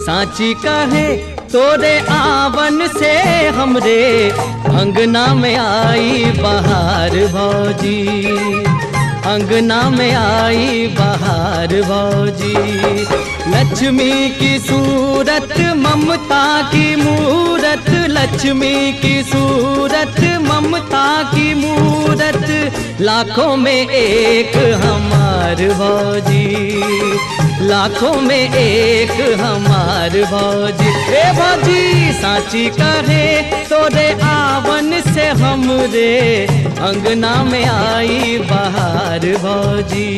साची कहे तोरे आवन से हमरे अंगना में आई बहार भौजी, अंगना में आई बहार भौजी। लक्ष्मी की सूरत ममता की मूरत, लक्ष्मी की सूरत ममता की मूरत, लाखों में एक हमार भौजी, लाखों में एक हमार भौजी। ए भौजी साची कहे तोरे आवन से हमरे अंगना में आई बहार भौजी।